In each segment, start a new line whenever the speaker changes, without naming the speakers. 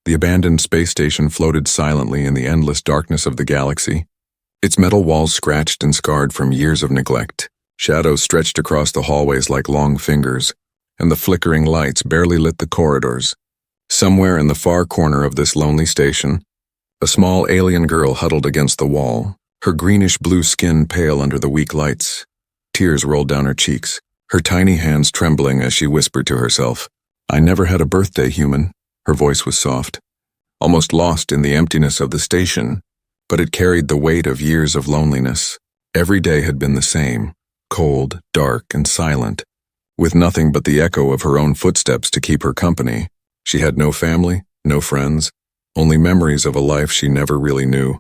The abandoned space station floated silently in the endless darkness of the galaxy, its metal walls scratched and scarred from years of neglect. Shadows stretched across the hallways like long fingers, and the flickering lights barely lit the corridors. Somewhere in the far corner of this lonely station, a small alien girl huddled against the wall, her greenish-blue skin pale under the weak lights. Tears rolled down her cheeks, her tiny hands trembling as she whispered to herself, "I never had a birthday, human." Her voice was soft, almost lost in the emptiness of the station, but it carried the weight of years of loneliness. Every day had been the same, cold, dark, and silent, with nothing but the echo of her own footsteps to keep her company. She had no family, no friends, only memories of a life she never really knew.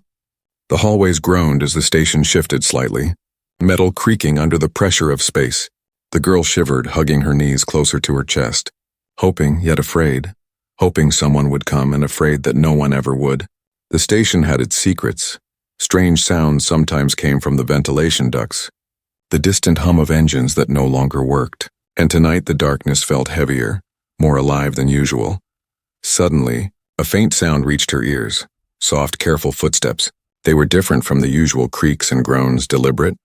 The hallways groaned as the station shifted slightly, metal creaking under the pressure of space. The girl shivered, hugging her knees closer to her chest, hoping yet afraid, hoping someone would come and afraid that no one ever would. The station had its secrets. Strange sounds sometimes came from the ventilation ducts, the distant hum of engines that no longer worked. And tonight the darkness felt heavier, more alive than usual. Suddenly, a faint sound reached her ears, soft, careful footsteps. They were different from the usual creaks and groans, deliberate,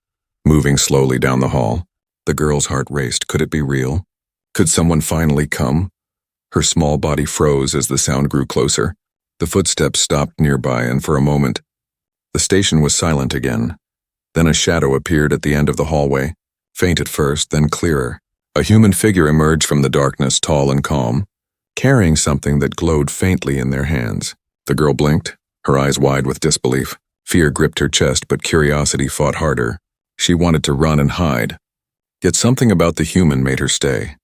moving slowly down the hall. The girl's heart raced. Could it be real? Could someone finally come? Her small body froze as the sound grew closer. The footsteps stopped nearby, and for a moment, the station was silent again. Then a shadow appeared at the end of the hallway, faint at first, then clearer. A human figure emerged from the darkness, tall and calm, carrying something that glowed faintly in their hands. The girl blinked, her eyes wide with disbelief. Fear gripped her chest, but curiosity fought harder. She wanted to run and hide, yet something about the human made her stay.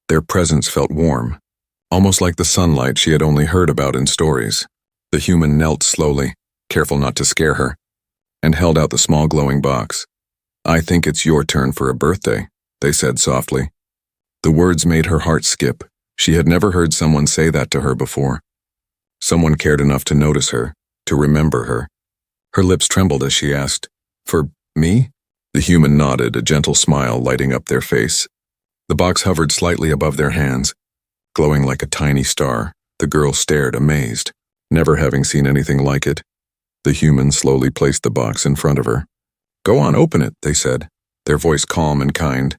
Their presence felt warm, almost like the sunlight she had only heard about in stories. The human knelt slowly, careful not to scare her, and held out the small glowing box. "I think it's your turn for a birthday," they said softly. The words made her heart skip. She had never heard someone say that to her before. Someone cared enough to notice her, to remember her. Her lips trembled as she asked, "For me?" The human nodded, a gentle smile lighting up their face. The box hovered slightly above their hands, glowing like a tiny star. The girl stared, amazed, never having seen anything like it. The human slowly placed the box in front of her. "Go on, open it," they said, their voice calm and kind.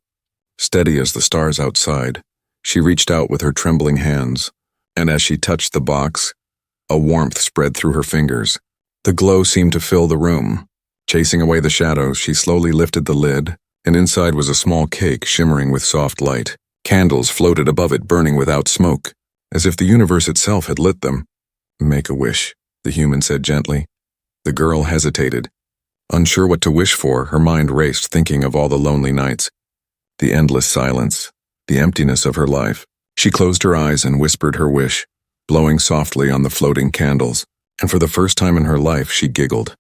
Steady as the stars outside, she reached out with her trembling hands, and as she touched the box, a warmth spread through her fingers. The glow seemed to fill the room. Chasing away the shadows, she slowly lifted the lid, and inside was a small cake shimmering with soft light. Candles floated above it, burning without smoke, as if the universe itself had lit them. "Make a wish," the human said gently. The girl hesitated, unsure what to wish for. Her mind raced, thinking of all the lonely nights, the endless silence, the emptiness of her life. She closed her eyes and whispered her wish, blowing softly on the floating candles, and for the first time in her life she giggled.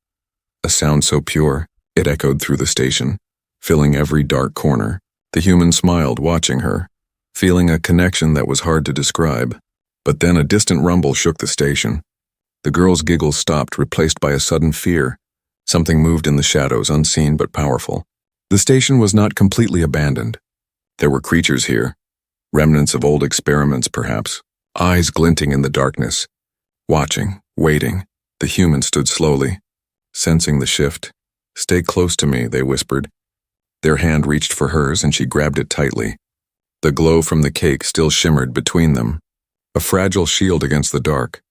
A sound so pure, it echoed through the station, filling every dark corner. The human smiled, watching her, feeling a connection that was hard to describe. But then a distant rumble shook the station. The girl's giggles stopped, replaced by a sudden fear. Something moved in the shadows, unseen but powerful. The station was not completely abandoned. There were creatures here, remnants of old experiments perhaps, eyes glinting in the darkness. Watching, waiting, the human stood slowly, sensing the shift. "Stay close to me," they whispered. Their hand reached for hers and she grabbed it tightly. The glow from the cake still shimmered between them, a fragile shield against the dark.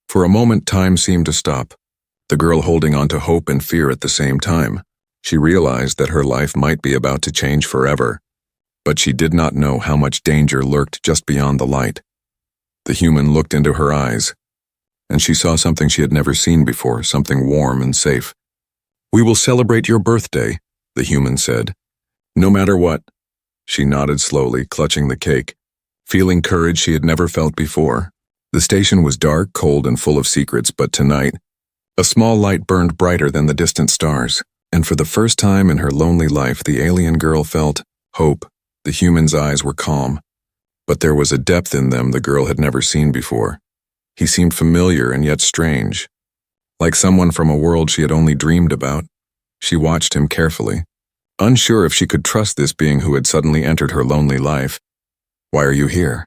For a moment time seemed to stop, the girl holding on to hope and fear at the same time. She realized that her life might be about to change forever, but she did not know how much danger lurked just beyond the light. The human looked into her eyes, and she saw something she had never seen before, something warm and safe. "We will celebrate your birthday," the human said. "No matter what." She nodded slowly, clutching the cake, feeling courage she had never felt before. The station was dark, cold, and full of secrets, but tonight, a small light burned brighter than the distant stars, and for the first time in her lonely life, the alien girl felt hope. The human's eyes were calm, but there was a depth in them the girl had never seen before. He seemed familiar and yet strange, like someone from a world she had only dreamed about. She watched him carefully, unsure if she could trust this being who had suddenly entered her lonely life. "Why are you here?"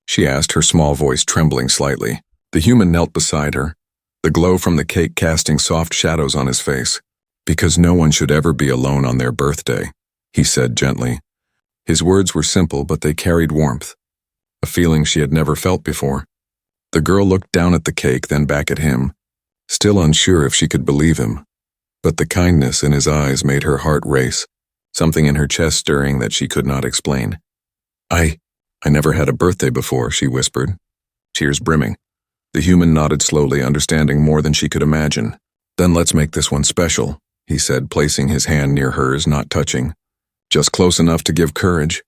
she asked, her small voice trembling slightly. The human knelt beside her, the glow from the cake casting soft shadows on his face. "Because no one should ever be alone on their birthday," he said gently. His words were simple, but they carried warmth, a feeling she had never felt before. The girl looked down at the cake, then back at him, still unsure if she could believe him. But the kindness in his eyes made her heart race, something in her chest stirring that she could not explain. I never had a birthday before," she whispered, tears brimming. The human nodded slowly, understanding more than she could imagine. "Then let's make this one special," he said, placing his hand near hers, not touching. Just close enough to give courage.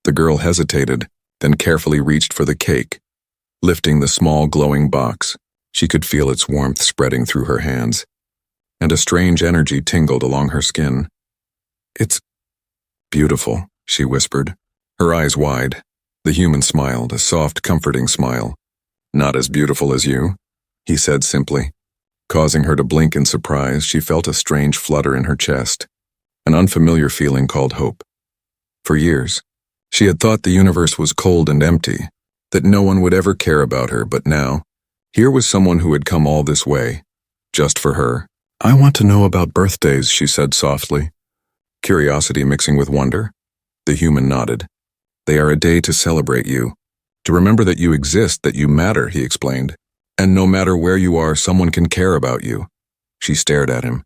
The girl hesitated, then carefully reached for the cake. Lifting the small glowing box, she could feel its warmth spreading through her hands, and a strange energy tingled along her skin. "It's beautiful," she whispered, her eyes wide. The human smiled, a soft, comforting smile. "Not as beautiful as you," he said simply. Causing her to blink in surprise, she felt a strange flutter in her chest, an unfamiliar feeling called hope. For years, she had thought the universe was cold and empty, that no one would ever care about her, but now, here was someone who had come all this way, just for her. "I want to know about birthdays," she said softly, curiosity mixing with wonder. The human nodded. "They are a day to celebrate you, to remember that you exist, that you matter," he explained. "And no matter where you are, someone can care about you." She stared at him,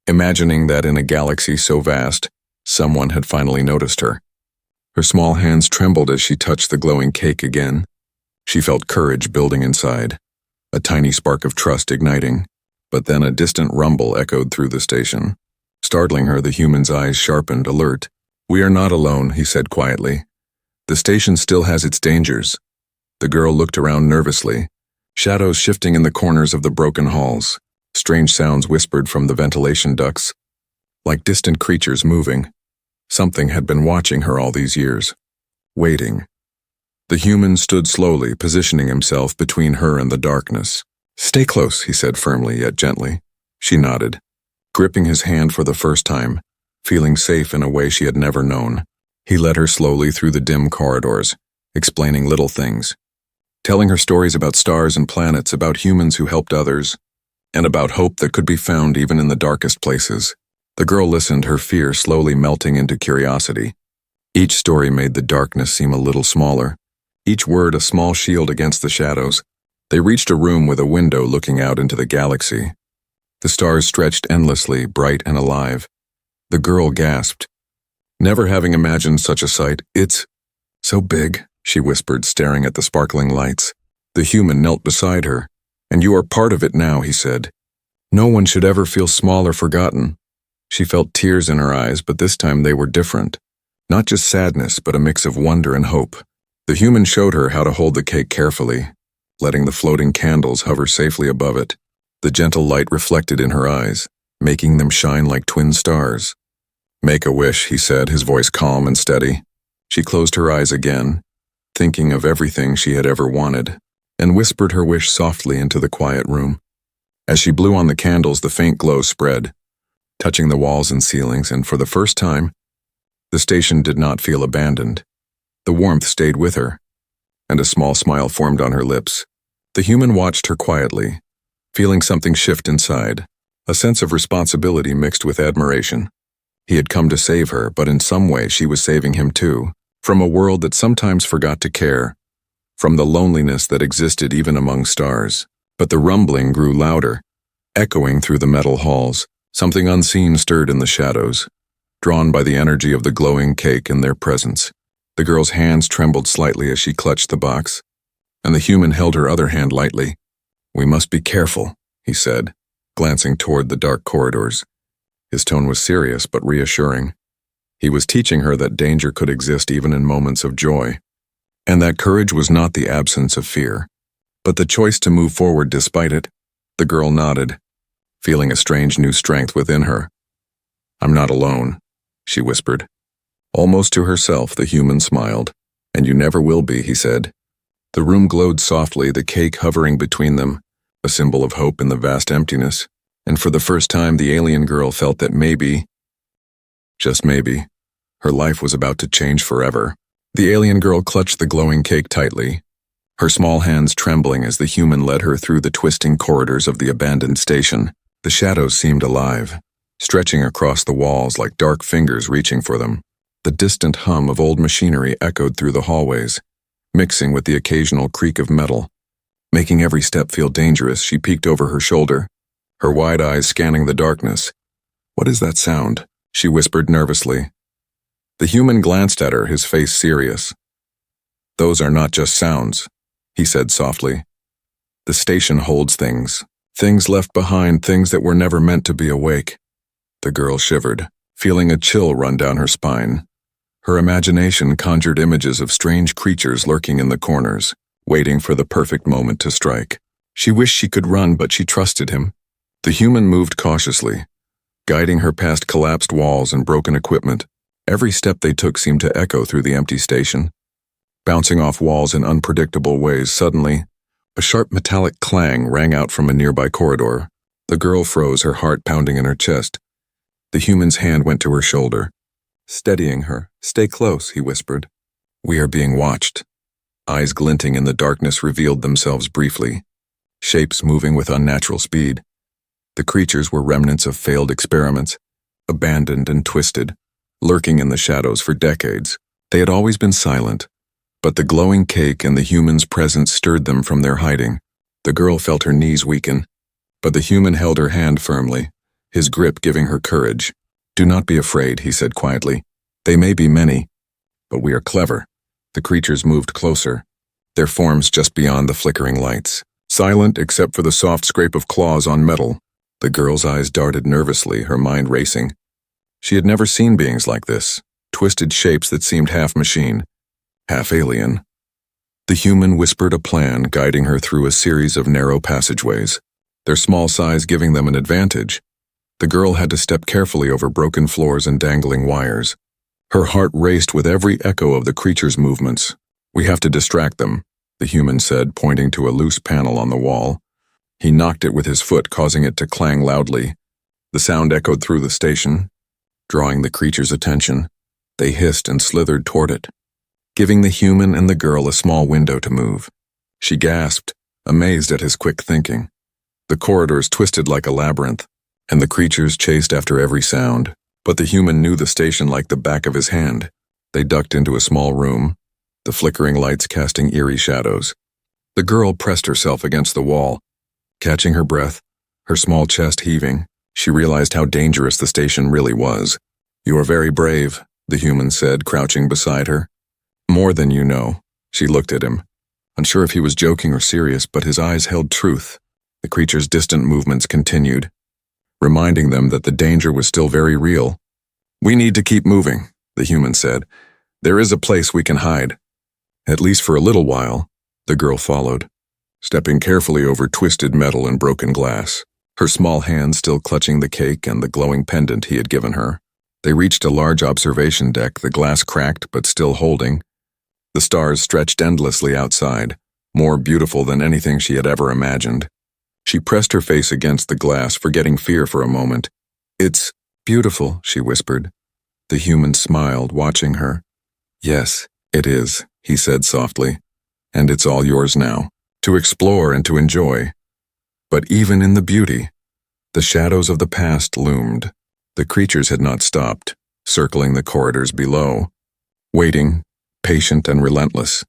imagining that in a galaxy so vast, someone had finally noticed her. Her small hands trembled as she touched the glowing cake again. She felt courage building inside, a tiny spark of trust igniting, but then a distant rumble echoed through the station. Startling her, the human's eyes sharpened, alert. "We are not alone," he said quietly. "The station still has its dangers." The girl looked around nervously, shadows shifting in the corners of the broken halls. Strange sounds whispered from the ventilation ducts, like distant creatures moving. Something had been watching her all these years, waiting. The human stood slowly, positioning himself between her and the darkness. "Stay close," he said firmly yet gently. She nodded, gripping his hand for the first time, feeling safe in a way she had never known. He led her slowly through the dim corridors, explaining little things, telling her stories about stars and planets, about humans who helped others, and about hope that could be found even in the darkest places. The girl listened, her fear slowly melting into curiosity. Each story made the darkness seem a little smaller, each word a small shield against the shadows. They reached a room with a window looking out into the galaxy. The stars stretched endlessly, bright and alive. The girl gasped, never having imagined such a sight. "It's so big," she whispered, staring at the sparkling lights. The human knelt beside her. "And you are part of it now," he said. "No one should ever feel small or forgotten." She felt tears in her eyes, but this time they were different. Not just sadness, but a mix of wonder and hope. The human showed her how to hold the cake carefully, letting the floating candles hover safely above it. The gentle light reflected in her eyes, making them shine like twin stars. "Make a wish," he said, his voice calm and steady. She closed her eyes again, thinking of everything she had ever wanted, and whispered her wish softly into the quiet room. As she blew on the candles, the faint glow spread, touching the walls and ceilings, and for the first time, the station did not feel abandoned. The warmth stayed with her, and a small smile formed on her lips. The human watched her quietly, feeling something shift inside, a sense of responsibility mixed with admiration. He had come to save her, but in some way she was saving him too, from a world that sometimes forgot to care, from the loneliness that existed even among stars. But the rumbling grew louder, echoing through the metal halls. Something unseen stirred in the shadows, drawn by the energy of the glowing cake and their presence. The girl's hands trembled slightly as she clutched the box, and the human held her other hand lightly. "We must be careful," he said, glancing toward the dark corridors. His tone was serious but reassuring. He was teaching her that danger could exist even in moments of joy, and that courage was not the absence of fear, but the choice to move forward despite it. The girl nodded, feeling a strange new strength within her. "I'm not alone," she whispered. Almost to herself, the human smiled. "And you never will be," he said. The room glowed softly, the cake hovering between them, a symbol of hope in the vast emptiness. And for the first time, the alien girl felt that maybe, just maybe, her life was about to change forever. The alien girl clutched the glowing cake tightly, her small hands trembling as the human led her through the twisting corridors of the abandoned station. The shadows seemed alive, stretching across the walls like dark fingers reaching for them. The distant hum of old machinery echoed through the hallways, mixing with the occasional creak of metal. Making every step feel dangerous, she peeked over her shoulder, her wide eyes scanning the darkness. "What is that sound?" she whispered nervously. The human glanced at her, his face serious. "Those are not just sounds," he said softly. "The station holds things. Things left behind, things that were never meant to be awake." The girl shivered, feeling a chill run down her spine. Her imagination conjured images of strange creatures lurking in the corners, waiting for the perfect moment to strike. She wished she could run, but she trusted him. The human moved cautiously, guiding her past collapsed walls and broken equipment. Every step they took seemed to echo through the empty station, bouncing off walls in unpredictable ways. Suddenly, a sharp metallic clang rang out from a nearby corridor. The girl froze, her heart pounding in her chest. The human's hand went to her shoulder, steadying her. "Stay close," he whispered. "We are being watched." Eyes glinting in the darkness revealed themselves briefly, shapes moving with unnatural speed. The creatures were remnants of failed experiments, abandoned and twisted, lurking in the shadows for decades. They had always been silent, but the glowing cake and the human's presence stirred them from their hiding. The girl felt her knees weaken, but the human held her hand firmly, his grip giving her courage. "Do not be afraid," he said quietly. "They may be many, but we are clever." The creatures moved closer, their forms just beyond the flickering lights, silent except for the soft scrape of claws on metal. The girl's eyes darted nervously, her mind racing. She had never seen beings like this, twisted shapes that seemed half machine, half alien. The human whispered a plan, guiding her through a series of narrow passageways, their small size giving them an advantage. The girl had to step carefully over broken floors and dangling wires. Her heart raced with every echo of the creature's movements. "We have to distract them," the human said, pointing to a loose panel on the wall. He knocked it with his foot, causing it to clang loudly. The sound echoed through the station, drawing the creature's attention. They hissed and slithered toward it, giving the human and the girl a small window to move. She gasped, amazed at his quick thinking. The corridors twisted like a labyrinth, and the creatures chased after every sound. But the human knew the station like the back of his hand. They ducked into a small room, the flickering lights casting eerie shadows. The girl pressed herself against the wall, catching her breath, her small chest heaving. She realized how dangerous the station really was. "You are very brave," the human said, crouching beside her. "More than you know." She looked at him, unsure if he was joking or serious, but his eyes held truth. The creature's distant movements continued, reminding them that the danger was still very real. "We need to keep moving," the human said. "There is a place we can hide." "At least for a little while," the girl followed, stepping carefully over twisted metal and broken glass, her small hand still clutching the cake and the glowing pendant he had given her. They reached a large observation deck, the glass cracked but still holding. The stars stretched endlessly outside, more beautiful than anything she had ever imagined. She pressed her face against the glass, forgetting fear for a moment. "It's beautiful," she whispered. The human smiled, watching her. "Yes, it is," he said softly. "And it's all yours now, to explore and to enjoy." But even in the beauty, the shadows of the past loomed. The creatures had not stopped, circling the corridors below, waiting, patient and relentless.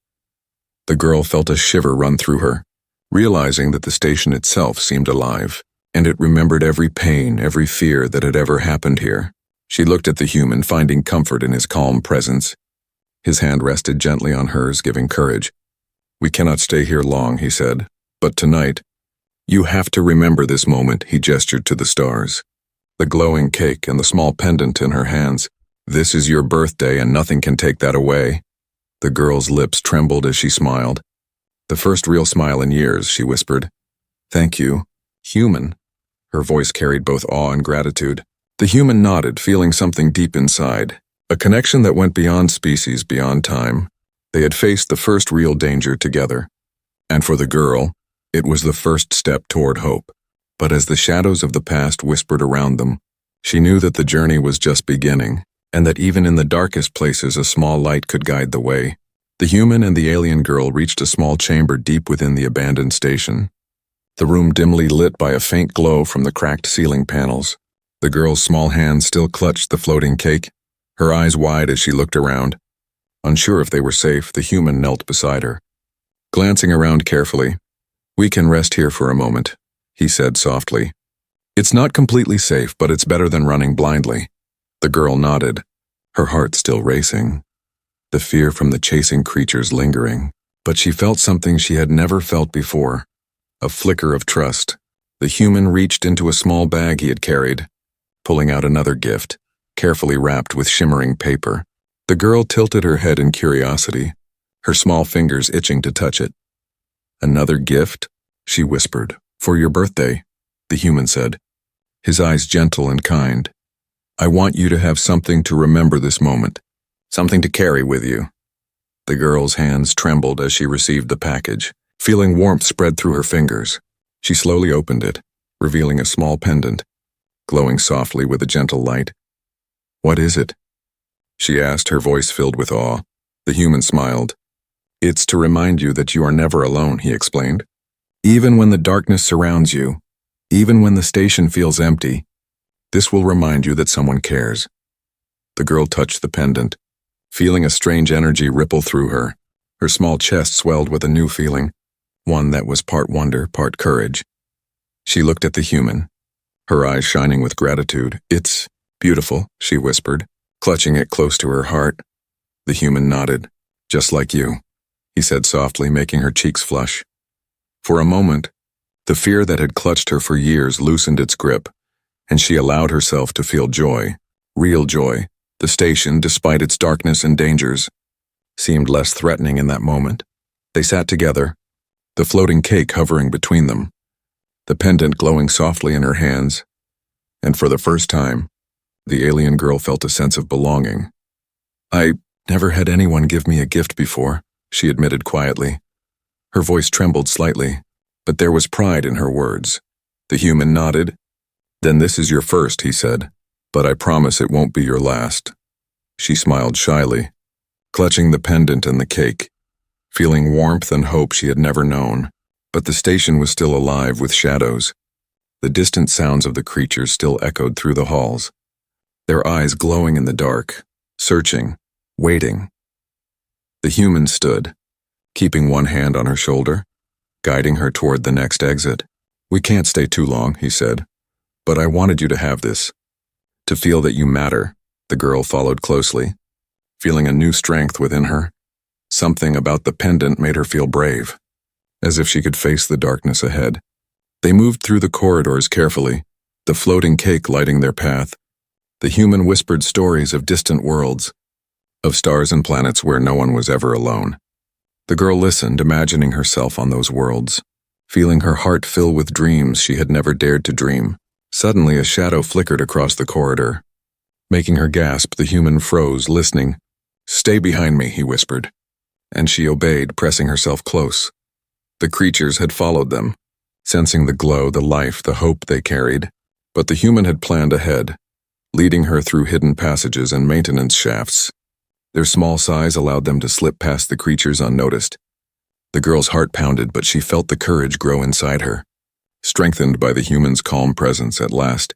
The girl felt a shiver run through her, realizing that the station itself seemed alive, and it remembered every pain, every fear that had ever happened here. She looked at the human, finding comfort in his calm presence. His hand rested gently on hers, giving courage. "We cannot stay here long," he said, "but tonight, you have to remember this moment." He gestured to the stars, the glowing cake and the small pendant in her hands. "This is your birthday and nothing can take that away." The girl's lips trembled as she smiled. "The first real smile in years," she whispered. "Thank you, human." Her voice carried both awe and gratitude. The human nodded, feeling something deep inside, a connection that went beyond species, beyond time. They had faced the first real danger together. And for the girl, it was the first step toward hope. But as the shadows of the past whispered around them, she knew that the journey was just beginning, and that even in the darkest places a small light could guide the way. The human and the alien girl reached a small chamber deep within the abandoned station. The room dimly lit by a faint glow from the cracked ceiling panels. The girl's small hand still clutched the floating cake, her eyes wide as she looked around. Unsure if they were safe, the human knelt beside her. Glancing around carefully, "We can rest here for a moment," he said softly. "It's not completely safe, but it's better than running blindly." The girl nodded, her heart still racing. The fear from the chasing creatures lingering, but she felt something she had never felt before, a flicker of trust. The human reached into a small bag he had carried, pulling out another gift, carefully wrapped with shimmering paper. The girl tilted her head in curiosity, her small fingers itching to touch it. "Another gift?" she whispered. "For your birthday," the human said, his eyes gentle and kind. "I want you to have something to remember this moment. Something to carry with you." The girl's hands trembled as she received the package, feeling warmth spread through her fingers. She slowly opened it, revealing a small pendant, glowing softly with a gentle light. "What is it?" she asked, her voice filled with awe. The human smiled. "It's to remind you that you are never alone," he explained. "Even when the darkness surrounds you, even when the station feels empty, this will remind you that someone cares." The girl touched the pendant, feeling a strange energy ripple through her. Her small chest swelled with a new feeling, one that was part wonder, part courage. She looked at the human, her eyes shining with gratitude. "It's beautiful," she whispered, clutching it close to her heart. The human nodded. "Just like you," he said softly, making her cheeks flush. For a moment, the fear that had clutched her for years loosened its grip, and she allowed herself to feel joy, real joy. The station, despite its darkness and dangers, seemed less threatening in that moment. They sat together, the floating cake hovering between them, the pendant glowing softly in her hands, and for the first time, the alien girl felt a sense of belonging. "I never had anyone give me a gift before," she admitted quietly. Her voice trembled slightly, but there was pride in her words. The human nodded. "Then this is your first," he said, "but I promise it won't be your last." She smiled shyly, clutching the pendant and the cake, feeling warmth and hope she had never known. But the station was still alive with shadows. The distant sounds of the creatures still echoed through the halls, their eyes glowing in the dark, searching, waiting. The human stood, keeping one hand on her shoulder, guiding her toward the next exit. "We can't stay too long," he said, "but I wanted you to have this, to feel that you matter." The girl followed closely, feeling a new strength within her. Something about the pendant made her feel brave, as if she could face the darkness ahead. They moved through the corridors carefully, the floating cake lighting their path. The human whispered stories of distant worlds, of stars and planets where no one was ever alone. The girl listened, imagining herself on those worlds, feeling her heart fill with dreams she had never dared to dream. Suddenly, a shadow flickered across the corridor. Making her gasp, the human froze, listening. "Stay behind me," he whispered, and she obeyed, pressing herself close. The creatures had followed them, sensing the glow, the life, the hope they carried. But the human had planned ahead, leading her through hidden passages and maintenance shafts. Their small size allowed them to slip past the creatures unnoticed. The girl's heart pounded, but she felt the courage grow inside her, strengthened by the human's calm presence at last.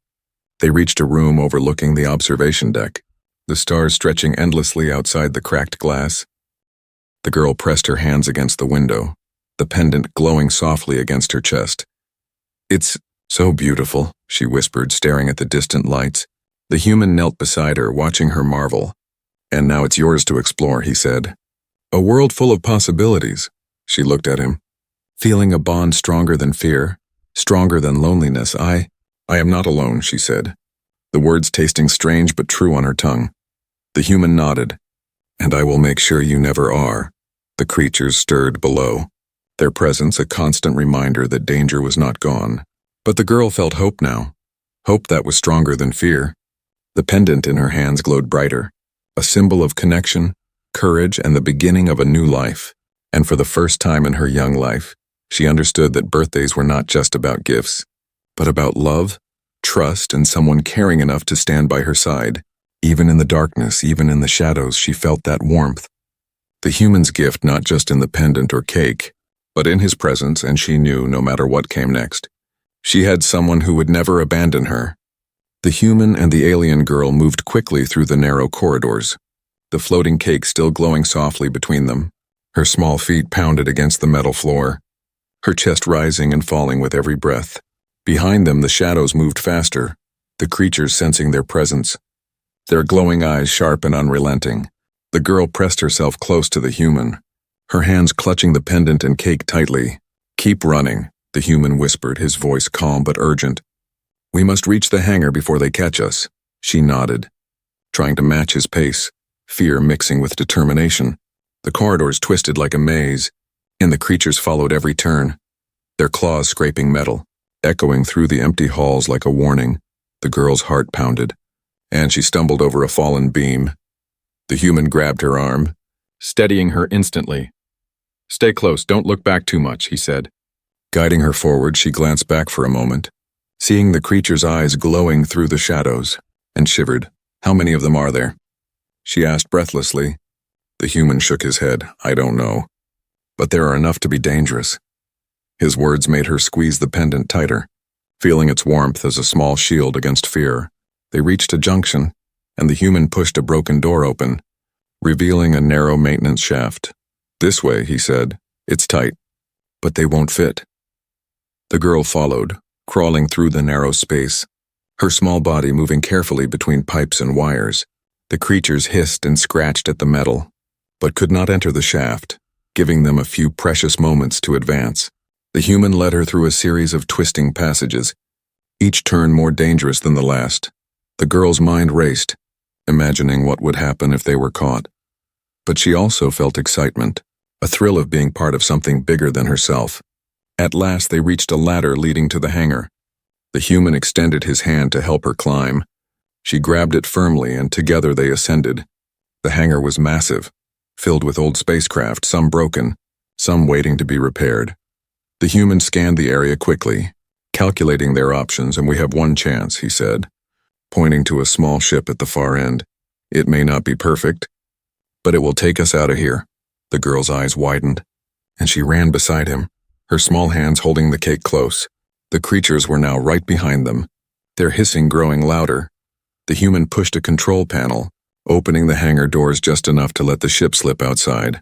They reached a room overlooking the observation deck, the stars stretching endlessly outside the cracked glass. The girl pressed her hands against the window, the pendant glowing softly against her chest. "It's so beautiful," she whispered, staring at the distant lights. The human knelt beside her, watching her marvel. "And now it's yours to explore," he said. "A world full of possibilities." She looked at him, feeling a bond stronger than fear, stronger than loneliness. I am not alone," she said, the words tasting strange but true on her tongue. The human nodded. "And I will make sure you never are." The creatures stirred below, their presence a constant reminder that danger was not gone. But the girl felt hope now, hope that was stronger than fear. The pendant in her hands glowed brighter, a symbol of connection, courage, and the beginning of a new life. And for the first time in her young life, she understood that birthdays were not just about gifts, but about love, trust, and someone caring enough to stand by her side. Even in the darkness, even in the shadows, she felt that warmth. The human's gift not just in the pendant or cake, but in his presence, and she knew no matter what came next. She had someone who would never abandon her. The human and the alien girl moved quickly through the narrow corridors, the floating cake still glowing softly between them. Her small feet pounded against the metal floor, her chest rising and falling with every breath. Behind them, the shadows moved faster, the creatures sensing their presence, their glowing eyes sharp and unrelenting. The girl pressed herself close to the human, her hands clutching the pendant and cake tightly. "Keep running," the human whispered, his voice calm but urgent. "We must reach the hangar before they catch us." She nodded, trying to match his pace, fear mixing with determination. The corridors twisted like a maze, and the creatures followed every turn, their claws scraping metal, echoing through the empty halls like a warning. The girl's heart pounded, and she stumbled over a fallen beam. The human grabbed her arm, steadying her instantly. "Stay close, don't look back too much," he said. Guiding her forward, she glanced back for a moment, seeing the creature's eyes glowing through the shadows, and shivered. "How many of them are there?" she asked breathlessly. The human shook his head. "I don't know. But there are enough to be dangerous." His words made her squeeze the pendant tighter, feeling its warmth as a small shield against fear. They reached a junction, and the human pushed a broken door open, revealing a narrow maintenance shaft. "This way," he said. "It's tight, but they won't fit." The girl followed, crawling through the narrow space, her small body moving carefully between pipes and wires. The creatures hissed and scratched at the metal, but could not enter the shaft, giving them a few precious moments to advance. The human led her through a series of twisting passages, each turn more dangerous than the last. The girl's mind raced, imagining what would happen if they were caught. But she also felt excitement, a thrill of being part of something bigger than herself. At last they reached a ladder leading to the hangar. The human extended his hand to help her climb. She grabbed it firmly, and together they ascended. The hangar was massive, filled with old spacecraft, some broken, some waiting to be repaired. The human scanned the area quickly, calculating their options. "And we have one chance," he said, pointing to a small ship at the far end. "It may not be perfect, but it will take us out of here." The girl's eyes widened, and she ran beside him, her small hands holding the cake close. The creatures were now right behind them, their hissing growing louder. The human pushed a control panel, opening the hangar doors just enough to let the ship slip outside.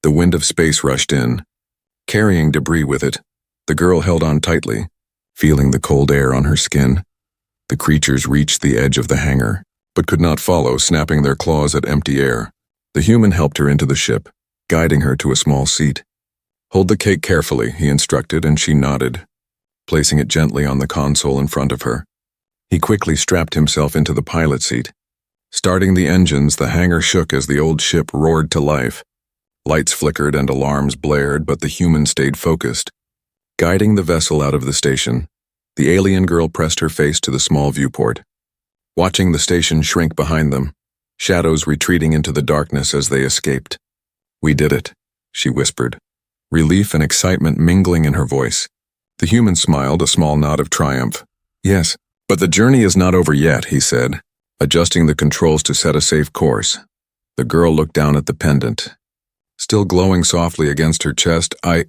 The wind of space rushed in, carrying debris with it. The girl held on tightly, feeling the cold air on her skin. The creatures reached the edge of the hangar, but could not follow, snapping their claws at empty air. The human helped her into the ship, guiding her to a small seat. "Hold the cake carefully," he instructed, and she nodded, placing it gently on the console in front of her. He quickly strapped himself into the pilot seat. Starting the engines, the hangar shook as the old ship roared to life. Lights flickered and alarms blared, but the human stayed focused. Guiding the vessel out of the station, the alien girl pressed her face to the small viewport, watching the station shrink behind them, shadows retreating into the darkness as they escaped. "We did it," she whispered, relief and excitement mingling in her voice. The human smiled, a small nod of triumph. "Yes, but the journey is not over yet," he said, adjusting the controls to set a safe course. The girl looked down at the pendant, still glowing softly against her chest. I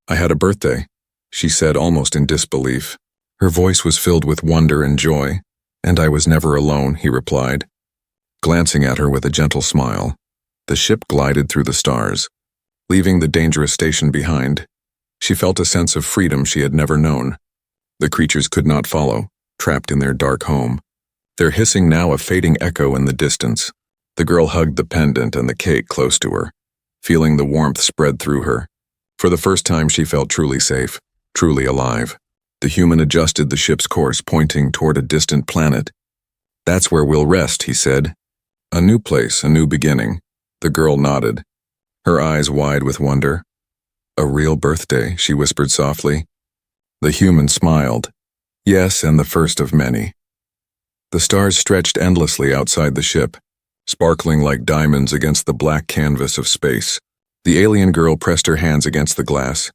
had a birthday," she said almost in disbelief. Her voice was filled with wonder and joy. "And I was never alone," he replied, glancing at her with a gentle smile. The ship glided through the stars, leaving the dangerous station behind. She felt a sense of freedom she had never known. The creatures could not follow, trapped in their dark home, their hissing now a fading echo in the distance. The girl hugged the pendant and the cake close to her, feeling the warmth spread through her. For the first time she felt truly safe, truly alive. The human adjusted the ship's course, pointing toward a distant planet. "That's where we'll rest," he said. "A new place, a new beginning." The girl nodded, her eyes wide with wonder. "A real birthday," she whispered softly. The human smiled. "Yes, and the first of many." The stars stretched endlessly outside the ship, sparkling like diamonds against the black canvas of space. The alien girl pressed her hands against the glass.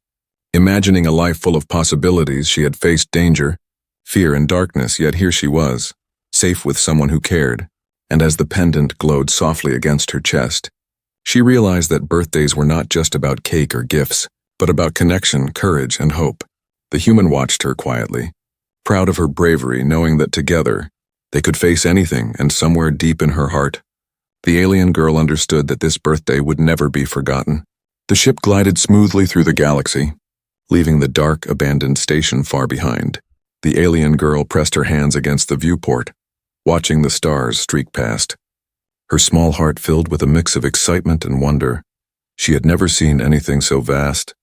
Imagining a life full of possibilities, she had faced danger, fear, and darkness, yet here she was, safe with someone who cared. And as the pendant glowed softly against her chest, She realized that birthdays were not just about cake or gifts, but about connection, courage, and hope. The human watched her quietly, proud of her bravery, knowing that together, they could face anything, and somewhere deep in her heart, the alien girl understood that this birthday would never be forgotten. The ship glided smoothly through the galaxy, leaving the dark, abandoned station far behind. The alien girl pressed her hands against the viewport, watching the stars streak past. Her small heart filled with a mix of excitement and wonder. She had never seen anything so vast.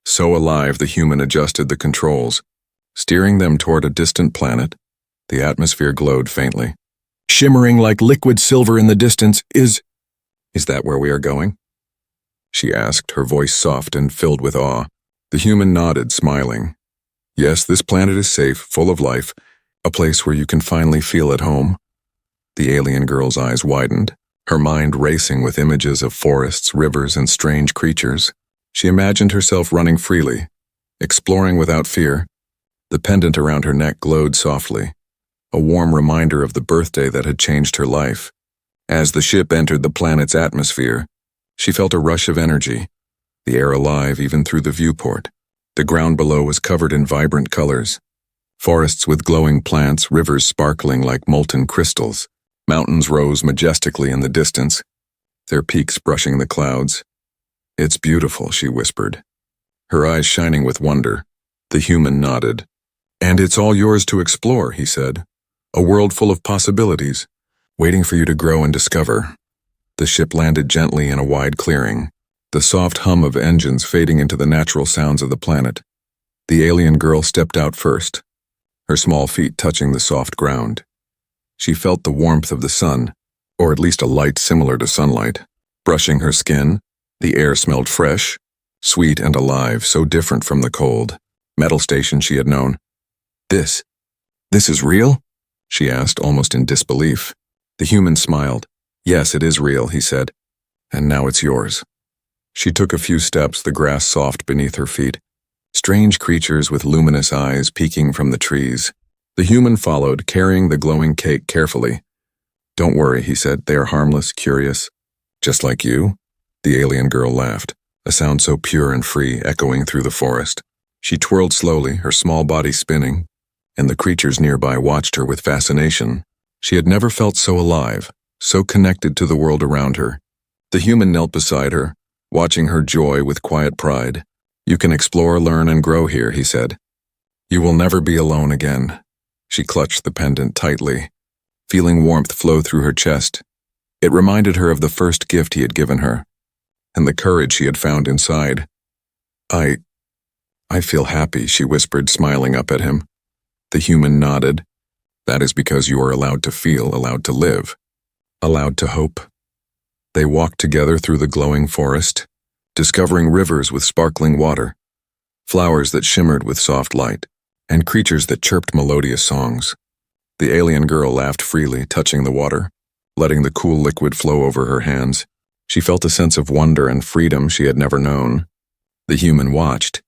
So alive, the human adjusted the controls, steering them toward a distant planet. The atmosphere glowed faintly, shimmering like liquid silver in the distance. Is that where we are going?" she asked, her voice soft and filled with awe. The human nodded, smiling. "Yes, this planet is safe, full of life, a place where you can finally feel at home." The alien girl's eyes widened, her mind racing with images of forests, rivers, and strange creatures. She imagined herself running freely, exploring without fear. The pendant around her neck glowed softly, a warm reminder of the birthday that had changed her life. As the ship entered the planet's atmosphere, she felt a rush of energy, the air alive even through the viewport. The ground below was covered in vibrant colors. Forests with glowing plants, rivers sparkling like molten crystals. Mountains rose majestically in the distance, their peaks brushing the clouds. "It's beautiful," she whispered, her eyes shining with wonder. The human nodded. "And it's all yours to explore," he said. "A world full of possibilities, waiting for you to grow and discover." The ship landed gently in a wide clearing, the soft hum of engines fading into the natural sounds of the planet. The alien girl stepped out first, her small feet touching the soft ground. She felt the warmth of the sun, or at least a light similar to sunlight, brushing her skin. The air smelled fresh, sweet and alive, so different from the cold metal station she had known. This is real?" she asked, almost in disbelief. The human smiled. "Yes, it is real," he said. "And now it's yours." She took a few steps, the grass soft beneath her feet. Strange creatures with luminous eyes peeking from the trees. The human followed, carrying the glowing cake carefully. "Don't worry," he said. "They are harmless, curious. Just like you?" The alien girl laughed, a sound so pure and free, echoing through the forest. She twirled slowly, her small body spinning, and the creatures nearby watched her with fascination. She had never felt so alive, so connected to the world around her. The human knelt beside her, watching her joy with quiet pride. "You can explore, learn, and grow here," he said. "You will never be alone again." She clutched the pendant tightly, feeling warmth flow through her chest. It reminded her of the first gift he had given her, and the courage she had found inside. I feel happy," she whispered, smiling up at him. The human nodded. "That is because you are allowed to feel, allowed to live, allowed to hope." They walked together through the glowing forest, discovering rivers with sparkling water, flowers that shimmered with soft light, and creatures that chirped melodious songs. The alien girl laughed freely, touching the water, letting the cool liquid flow over her hands. She felt a sense of wonder and freedom she had never known. The human watched,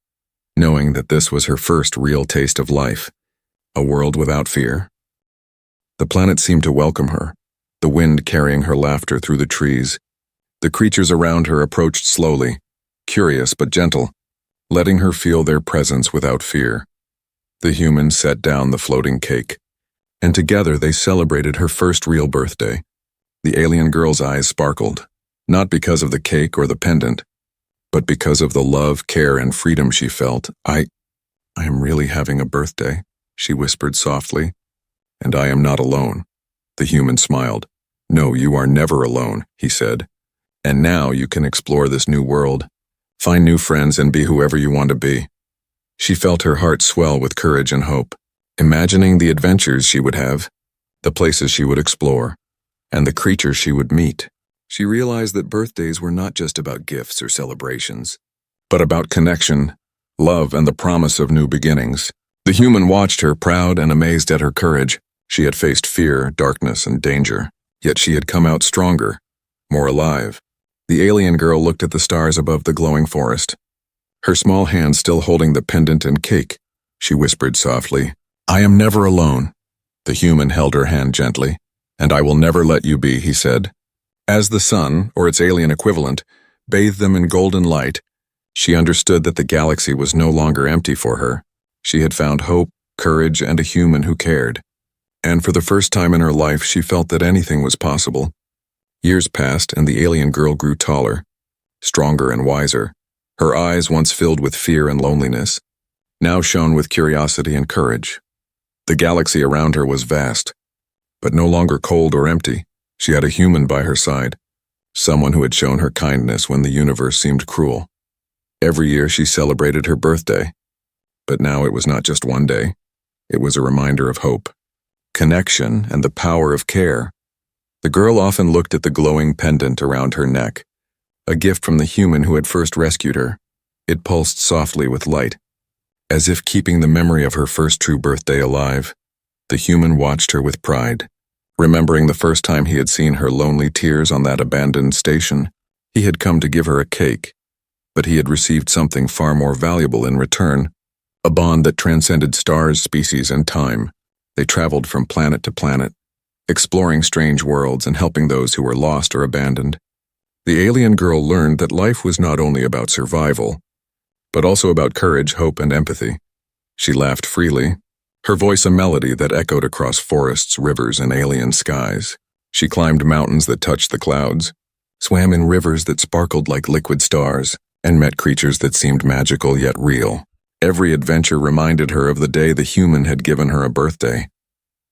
knowing that this was her first real taste of life, a world without fear. The planet seemed to welcome her, the wind carrying her laughter through the trees. The creatures around her approached slowly, curious but gentle, letting her feel their presence without fear. The human set down the floating cake, and together they celebrated her first real birthday. The alien girl's eyes sparkled, not because of the cake or the pendant, but because of the love, care, and freedom she felt. I am really having a birthday," she whispered softly. "And I am not alone." The human smiled. "No, you are never alone," he said. "And now you can explore this new world, find new friends, and be whoever you want to be." She felt her heart swell with courage and hope, imagining the adventures she would have, the places she would explore, and the creatures she would meet. She realized that birthdays were not just about gifts or celebrations, but about connection, love, and the promise of new beginnings. The human watched her, proud and amazed at her courage. She had faced fear, darkness, and danger, yet she had come out stronger, more alive. The alien girl looked at the stars above the glowing forest, her small hand still holding the pendant and cake. She whispered softly, "I am never alone." The human held her hand gently. "And I will never let you be," he said. As the sun, or its alien equivalent, bathed them in golden light, she understood that the galaxy was no longer empty for her. She had found hope, courage, and a human who cared. And for the first time in her life, she felt that anything was possible. Years passed, and the alien girl grew taller, stronger and wiser. Her eyes, once filled with fear and loneliness, now shone with curiosity and courage. The galaxy around her was vast, but no longer cold or empty. She had a human by her side, someone who had shown her kindness when the universe seemed cruel. Every year she celebrated her birthday, but now it was not just one day. It was a reminder of hope, connection, and the power of care. The girl often looked at the glowing pendant around her neck, a gift from the human who had first rescued her. It pulsed softly with light, as if keeping the memory of her first true birthday alive. The human watched her with pride, remembering the first time he had seen her lonely tears on that abandoned station. He had come to give her a cake, but he had received something far more valuable in return, a bond that transcended stars, species, and time. They traveled from planet to planet, exploring strange worlds and helping those who were lost or abandoned. The alien girl learned that life was not only about survival, but also about courage, hope, and empathy. She laughed freely, her voice a melody that echoed across forests, rivers, and alien skies. She climbed mountains that touched the clouds, swam in rivers that sparkled like liquid stars, and met creatures that seemed magical yet real. Every adventure reminded her of the day the human had given her a birthday,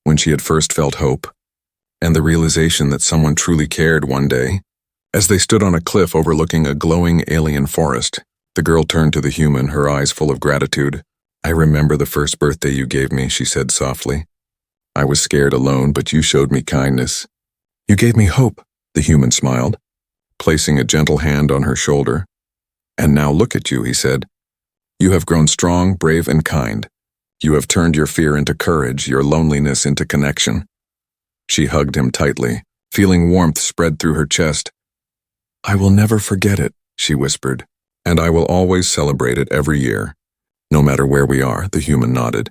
when she had first felt hope, and the realization that someone truly cared one day. As they stood on a cliff overlooking a glowing alien forest, the girl turned to the human, her eyes full of gratitude. "I remember the first birthday you gave me," she said softly. "I was scared alone, but you showed me kindness. You gave me hope," the human smiled, placing a gentle hand on her shoulder. "And now look at you," he said. "You have grown strong, brave, and kind. You have turned your fear into courage, your loneliness into connection." She hugged him tightly, feeling warmth spread through her chest. "I will never forget it," she whispered, "and I will always celebrate it every year, no matter where we are," the human nodded,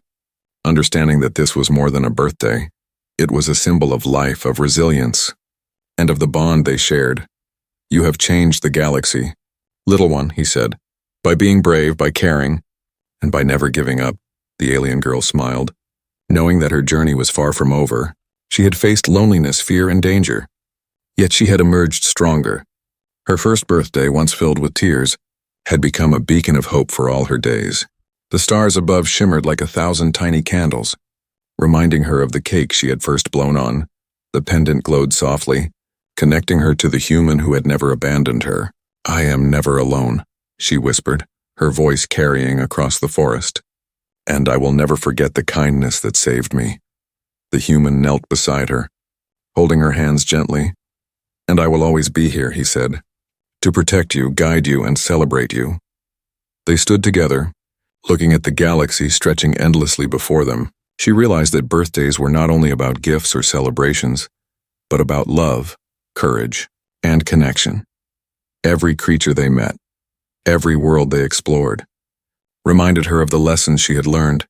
understanding that this was more than a birthday. It was a symbol of life, of resilience, and of the bond they shared. "You have changed the galaxy, little one," he said, "by being brave, by caring, and by never giving up." The alien girl smiled, knowing that her journey was far from over. She had faced loneliness, fear, and danger, yet she had emerged stronger. Her first birthday, once filled with tears, had become a beacon of hope for all her days. The stars above shimmered like 1,000 tiny candles, reminding her of the cake she had first blown on. The pendant glowed softly, connecting her to the human who had never abandoned her. "I am never alone," she whispered, her voice carrying across the forest. "And I will never forget the kindness that saved me." The human knelt beside her, holding her hands gently. "And I will always be here," he said, "to protect you, guide you, and celebrate you." They stood together, looking at the galaxy stretching endlessly before them. She realized that birthdays were not only about gifts or celebrations, but about love, courage, and connection. Every creature they met, every world they explored, reminded her of the lessons she had learned,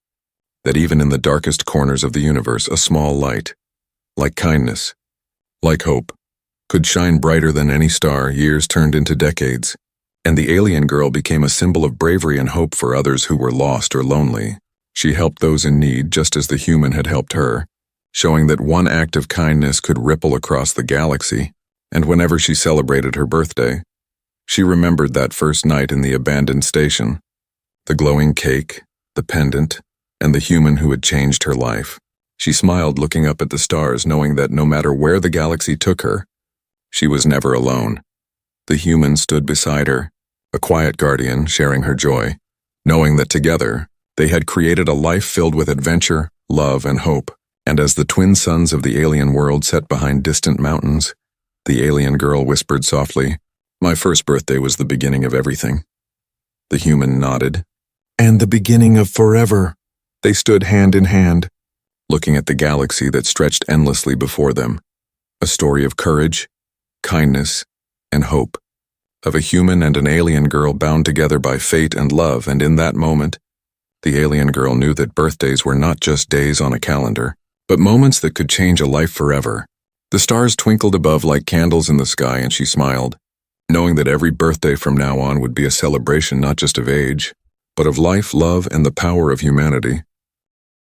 that even in the darkest corners of the universe, a small light, like kindness, like hope, could shine brighter than any star. Years turned into decades, and the alien girl became a symbol of bravery and hope for others who were lost or lonely. She helped those in need just as the human had helped her, showing that one act of kindness could ripple across the galaxy. And whenever she celebrated her birthday, she remembered that first night in the abandoned station, the glowing cake, the pendant, and the human who had changed her life. She smiled, looking up at the stars, knowing that no matter where the galaxy took her, she was never alone. The human stood beside her, a quiet guardian sharing her joy, knowing that together they had created a life filled with adventure, love, and hope. And as the twin suns of the alien world set behind distant mountains, the alien girl whispered softly, "My first birthday was the beginning of everything." The human nodded. "And the beginning of forever." They stood hand in hand, looking at the galaxy that stretched endlessly before them, a story of courage, kindness, and hope, of a human and an alien girl bound together by fate and love. And in that moment, the alien girl knew that birthdays were not just days on a calendar, but moments that could change a life forever. The stars twinkled above like candles in the sky, and she smiled, knowing that every birthday from now on would be a celebration not just of age, but of life, love, and the power of humanity.